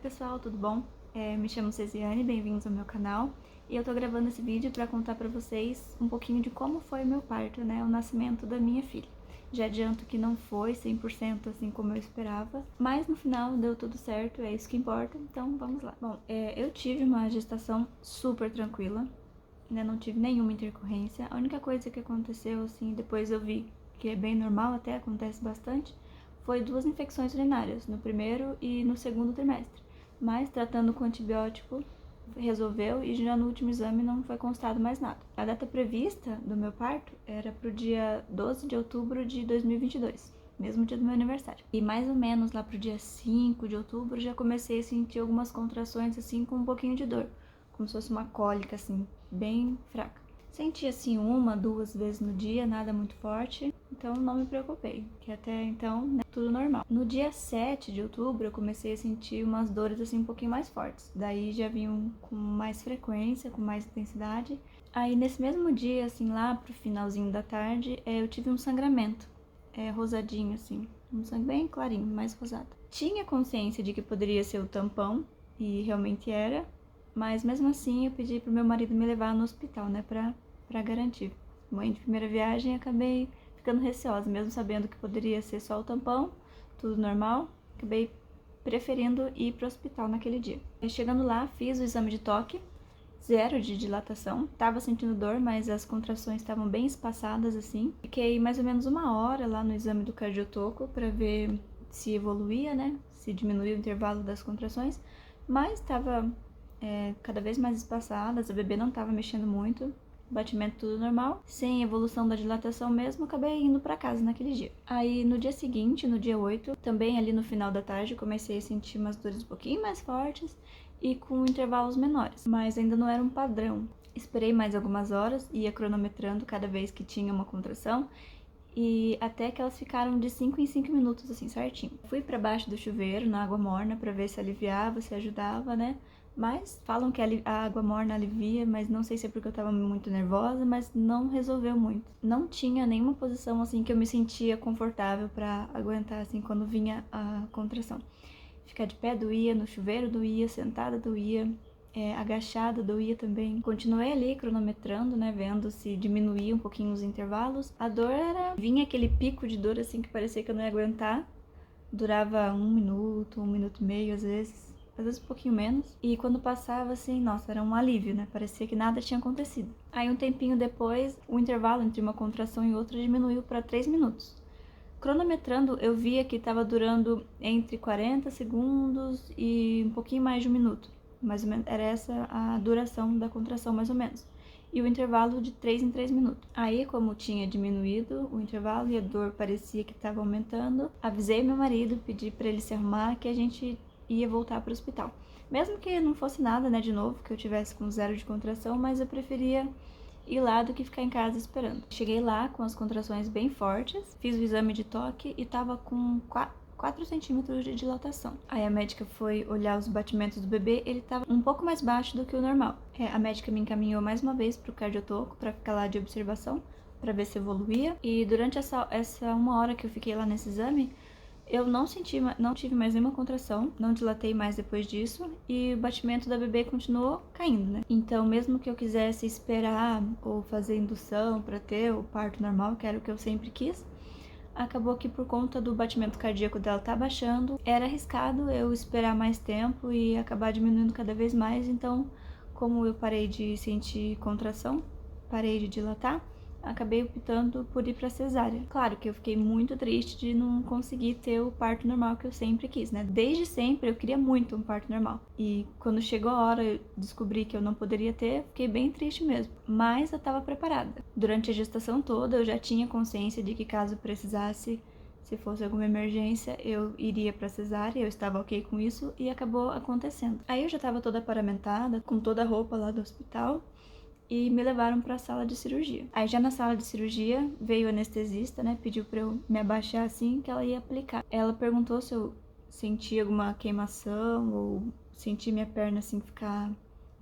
pessoal, tudo bom? Me chamo Cesiane, bem-vindos ao meu canal. E eu tô gravando esse vídeo para contar pra vocês um pouquinho de como foi o meu parto, né? O nascimento da minha filha. Já adianto que não foi 100% assim como eu esperava, mas no final deu tudo certo, é isso que importa, então vamos lá. Bom, eu tive uma gestação super tranquila, né? Não tive nenhuma intercorrência. A única coisa que aconteceu, assim, depois eu vi que é bem normal, até acontece bastante, foi 2 infecções urinárias, no primeiro e no segundo trimestre. Mas tratando com antibiótico resolveu e já no último exame não foi constado mais nada. A data prevista do meu parto era pro dia 12 de outubro de 2022, mesmo dia do meu aniversário. E mais ou menos lá pro dia 5 de outubro já comecei a sentir algumas contrações assim com um pouquinho de dor, como se fosse uma cólica assim, bem fraca. Senti assim 1, 2 vezes no dia, nada muito forte, então não me preocupei, que até então, né, tudo normal. No dia 7 de outubro eu comecei a sentir umas dores assim um pouquinho mais fortes, daí já vinham com mais frequência, com mais intensidade. Aí nesse mesmo dia, assim, lá pro finalzinho da tarde, eu tive um sangramento, rosadinho assim, um sangue bem clarinho, mais rosado. Tinha consciência de que poderia ser o tampão, e realmente era, mas mesmo assim eu pedi pro meu marido me levar no hospital, né, pra garantir. Mãe de primeira viagem, acabei ficando receosa, mesmo sabendo que poderia ser só o tampão, tudo normal, acabei preferindo ir pro hospital naquele dia. E chegando lá, fiz o exame de toque, 0 de dilatação, tava sentindo dor, mas as contrações estavam bem espaçadas assim. Fiquei mais ou menos 1 hora lá no exame do cardiotoco para ver se evoluía, né, se diminuía o intervalo das contrações, mas estava cada vez mais espaçadas, a bebê não estava mexendo muito, batimento tudo normal, sem evolução da dilatação mesmo, acabei indo para casa naquele dia. Aí no dia seguinte, no dia 8, também ali no final da tarde, comecei a sentir umas dores um pouquinho mais fortes e com intervalos menores, mas ainda não era um padrão. Esperei mais algumas horas, ia cronometrando cada vez que tinha uma contração, e até que elas ficaram de 5 em 5 minutos, assim, certinho. Fui para baixo do chuveiro, na água morna, para ver se aliviava, se ajudava, né? Mas falam que a água morna alivia, mas não sei se é porque eu tava muito nervosa, mas não resolveu muito. Não tinha nenhuma posição, assim, que eu me sentia confortável para aguentar, assim, quando vinha a contração. Ficar de pé doía, no chuveiro doía, sentada doía, agachada doía também. Continuei ali cronometrando, né, vendo se diminuía um pouquinho os intervalos. A dor vinha aquele pico de dor assim que parecia que eu não ia aguentar. Durava 1 minuto, 1 minuto e meio às vezes um pouquinho menos. E quando passava assim, nossa, era um alívio, né, parecia que nada tinha acontecido. Aí um tempinho depois, o intervalo entre uma contração e outra diminuiu para 3 minutos. Cronometrando, eu via que estava durando entre 40 segundos e um pouquinho mais de 1 minuto. Mais ou menos, era essa a duração da contração, mais ou menos. E o intervalo de 3 em 3 minutos. Aí, como tinha diminuído o intervalo e a dor parecia que estava aumentando, avisei meu marido, pedi para ele se arrumar que a gente ia voltar para o hospital. Mesmo que não fosse nada, né, de novo, que eu tivesse com 0 de contração, mas eu preferia ir lá do que ficar em casa esperando. Cheguei lá com as contrações bem fortes, fiz o exame de toque e tava com 4 centímetros de dilatação. Aí a médica foi olhar os batimentos do bebê, ele tava um pouco mais baixo do que o normal. A médica me encaminhou mais uma vez pro cardiotoco para ficar lá de observação, para ver se evoluía. E durante essa 1 hora que eu fiquei lá nesse exame, eu não tive mais nenhuma contração, não dilatei mais depois disso e o batimento da bebê continuou caindo, né? Então, mesmo que eu quisesse esperar ou fazer indução para ter o parto normal, que era o que eu sempre quis, acabou que por conta do batimento cardíaco dela tá baixando, era arriscado eu esperar mais tempo e acabar diminuindo cada vez mais. Então, como eu parei de sentir contração, parei de dilatar, acabei optando por ir para cesárea. Claro que eu fiquei muito triste de não conseguir ter o parto normal que eu sempre quis, né? Desde sempre eu queria muito um parto normal. E quando chegou a hora eu descobri que eu não poderia ter, fiquei bem triste mesmo. Mas eu estava preparada. Durante a gestação toda eu já tinha consciência de que caso precisasse, se fosse alguma emergência, eu iria para cesárea, eu estava ok com isso e acabou acontecendo. Aí eu já estava toda paramentada, com toda a roupa lá do hospital, e me levaram para a sala de cirurgia. Aí já na sala de cirurgia veio o anestesista, né, pediu para eu me abaixar assim que ela ia aplicar. Ela perguntou se eu sentia alguma queimação ou senti minha perna assim ficar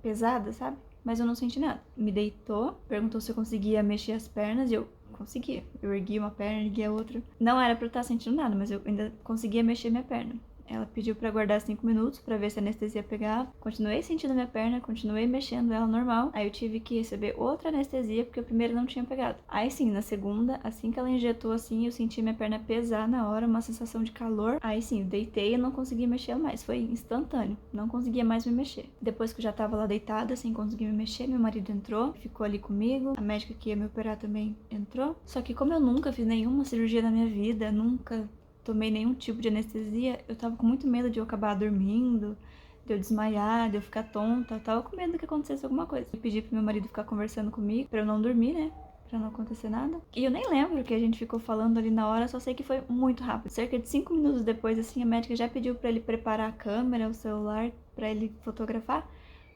pesada, sabe? Mas eu não senti nada. Me deitou, perguntou se eu conseguia mexer as pernas e eu conseguia. Eu ergui uma perna, ergui a outra. Não era para eu estar sentindo nada, mas eu ainda conseguia mexer minha perna. Ela pediu pra aguardar 5 minutos pra ver se a anestesia pegava. Continuei sentindo minha perna, continuei mexendo ela normal. Aí eu tive que receber outra anestesia porque a primeira não tinha pegado. Aí sim, na segunda, assim que ela injetou assim, eu senti minha perna pesar na hora, uma sensação de calor. Aí sim, eu deitei e não consegui mexer mais. Foi instantâneo, não conseguia mais me mexer. Depois que eu já tava lá deitada, sem conseguir me mexer, meu marido entrou, ficou ali comigo. A médica que ia me operar também entrou. Só que como eu nunca fiz nenhuma cirurgia na minha vida, nunca tomei nenhum tipo de anestesia, eu tava com muito medo de eu acabar dormindo, de eu desmaiar, de eu ficar tonta. Eu tava com medo que acontecesse alguma coisa. Eu pedi pro meu marido ficar conversando comigo pra eu não dormir, né? Pra não acontecer nada. E eu nem lembro o que a gente ficou falando ali na hora, só sei que foi muito rápido. Cerca de 5 minutos depois, assim, a médica já pediu pra ele preparar a câmera, o celular, pra ele fotografar,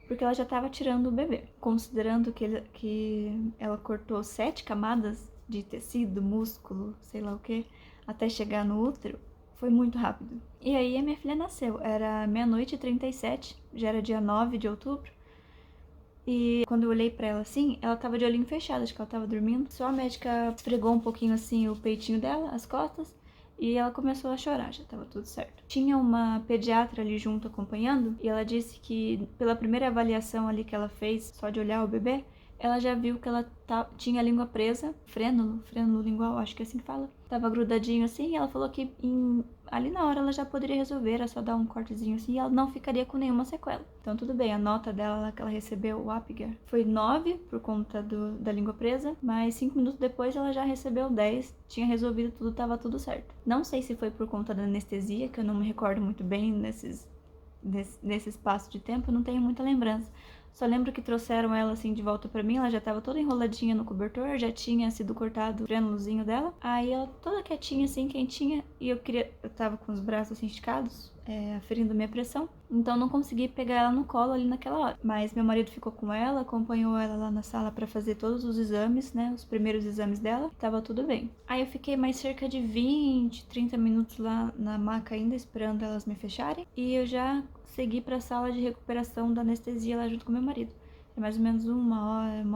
porque ela já tava tirando o bebê. Considerando que ela cortou 7 camadas de tecido, músculo, sei lá o que, até chegar no útero, foi muito rápido. E aí a minha filha nasceu, era 00:37, já era dia 9 de outubro. E quando eu olhei pra ela assim, ela tava de olhinho fechado, acho que ela tava dormindo. Só a médica esfregou um pouquinho assim o peitinho dela, as costas, e ela começou a chorar, já tava tudo certo. Tinha uma pediatra ali junto acompanhando, e ela disse que pela primeira avaliação ali que ela fez, só de olhar o bebê, ela já viu que ela tinha a língua presa, frênulo lingual, acho que é assim que fala. Tava grudadinho assim, e ela falou que ali na hora ela já poderia resolver, era só dar um cortezinho assim, e ela não ficaria com nenhuma sequela. Então tudo bem, a nota dela lá que ela recebeu, o Apgar, foi 9 por conta da língua presa, mas 5 minutos depois ela já recebeu 10, tinha resolvido tudo, tava tudo certo. Não sei se foi por conta da anestesia, que eu não me recordo muito bem nesse espaço de tempo, eu não tenho muita lembrança. Só lembro que trouxeram ela assim de volta pra mim, ela já tava toda enroladinha no cobertor, já tinha sido cortado o frênulozinho dela. Aí ela toda quietinha assim, quentinha, e eu tava com os braços assim esticados, aferindo minha pressão. Então não consegui pegar ela no colo ali naquela hora. Mas meu marido ficou com ela, acompanhou ela lá na sala pra fazer todos os exames, né, os primeiros exames dela. Tava tudo bem. Aí eu fiquei mais cerca de 20, 30 minutos lá na maca ainda, esperando elas me fecharem. E eu já segui pra sala de recuperação da anestesia lá junto com meu marido. É mais ou menos 1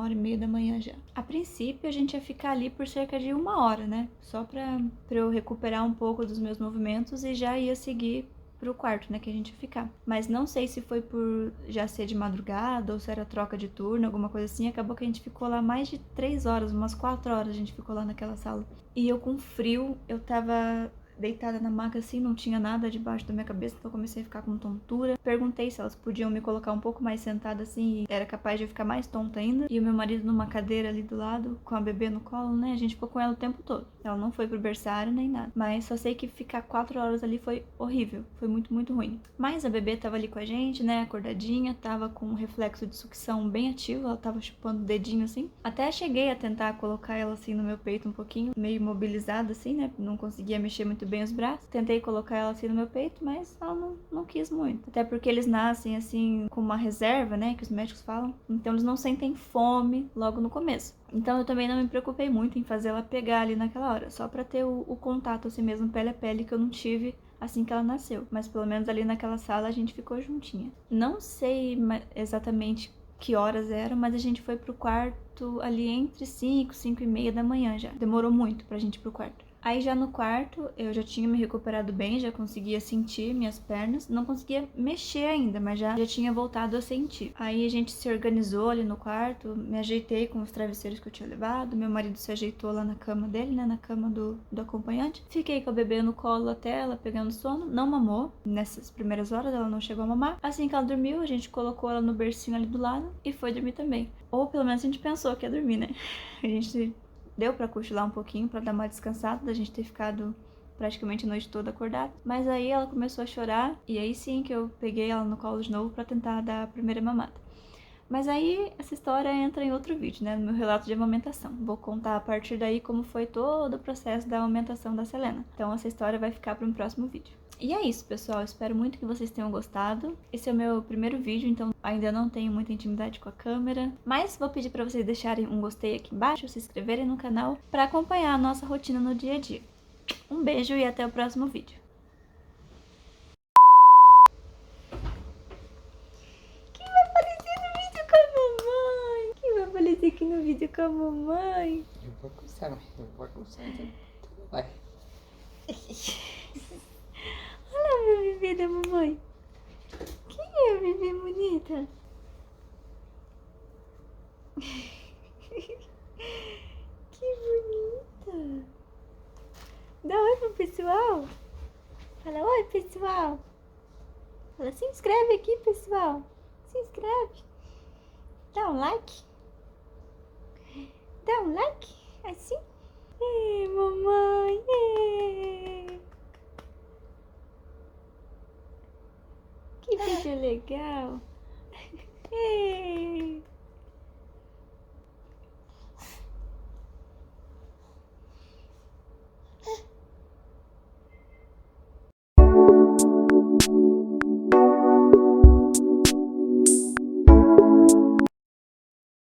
hora e meia da manhã já. A princípio, a gente ia ficar ali por cerca de 1 hora, né? Só pra eu recuperar um pouco dos meus movimentos e já ia seguir pro quarto, né, que a gente ia ficar. Mas não sei se foi por já ser de madrugada ou se era troca de turno, alguma coisa assim. Acabou que a gente ficou lá mais de 3 horas, umas 4 horas a gente ficou lá naquela sala. E eu com frio, eu tava deitada na maca assim, não tinha nada debaixo da minha cabeça, então eu comecei a ficar com tontura. Perguntei se elas podiam me colocar um pouco mais sentada assim, e era capaz de eu ficar mais tonta ainda. E o meu marido numa cadeira ali do lado, com a bebê no colo, né? A gente ficou com ela o tempo todo. Ela não foi pro berçário nem nada. Mas só sei que ficar 4 horas ali foi horrível, foi muito, muito ruim. Mas a bebê tava ali com a gente, né? Acordadinha, tava com um reflexo de sucção bem ativo, ela tava chupando o dedinho assim. Até cheguei a tentar colocar ela assim no meu peito um pouquinho, meio imobilizada assim, né? Não conseguia mexer muito bem os braços. Tentei colocar ela assim no meu peito, mas ela não quis muito. Até porque eles nascem assim com uma reserva, né, que os médicos falam. Então eles não sentem fome logo no começo. Então eu também não me preocupei muito em fazer ela pegar ali naquela hora, só pra ter o contato assim mesmo, pele a pele, que eu não tive assim que ela nasceu. Mas pelo menos ali naquela sala a gente ficou juntinha. Não sei exatamente que horas eram, mas a gente foi pro quarto ali entre 5 e meia da manhã já. Demorou muito pra gente ir pro quarto. Aí já no quarto, eu já tinha me recuperado bem, já conseguia sentir minhas pernas. Não conseguia mexer ainda, mas já tinha voltado a sentir. Aí a gente se organizou ali no quarto, me ajeitei com os travesseiros que eu tinha levado. Meu marido se ajeitou lá na cama dele, né, na cama do acompanhante. Fiquei com a bebê no colo até ela pegando sono. Não mamou, nessas primeiras horas ela não chegou a mamar. Assim que ela dormiu, a gente colocou ela no bercinho ali do lado e foi dormir também. Ou pelo menos a gente pensou que ia dormir, né? A gente deu pra cochilar um pouquinho, pra dar uma descansada, da gente ter ficado praticamente a noite toda acordada. Mas aí ela começou a chorar, e aí sim que eu peguei ela no colo de novo pra tentar dar a primeira mamada. Mas aí essa história entra em outro vídeo, né, no meu relato de amamentação. Vou contar a partir daí como foi todo o processo da amamentação da Selena. Então essa história vai ficar para um próximo vídeo. E é isso, pessoal. Espero muito que vocês tenham gostado. Esse é o meu primeiro vídeo, então ainda não tenho muita intimidade com a câmera. Mas vou pedir para vocês deixarem um gostei aqui embaixo, se inscreverem no canal para acompanhar a nossa rotina no dia a dia. Um beijo e até o próximo vídeo. Quem vai aparecer no vídeo com a mamãe? Quem vai aparecer aqui no vídeo com a mamãe? Eu vou coçar, então vai. Olha, meu bebê da mamãe? Quem é a bebê bonita? Que bonita! Dá oi pro pessoal. Fala oi, pessoal. Fala, se inscreve aqui, pessoal. Se inscreve. Dá um like. Dá um like. Assim. Ei, mamãe. Ei. Que vídeo legal. Ei.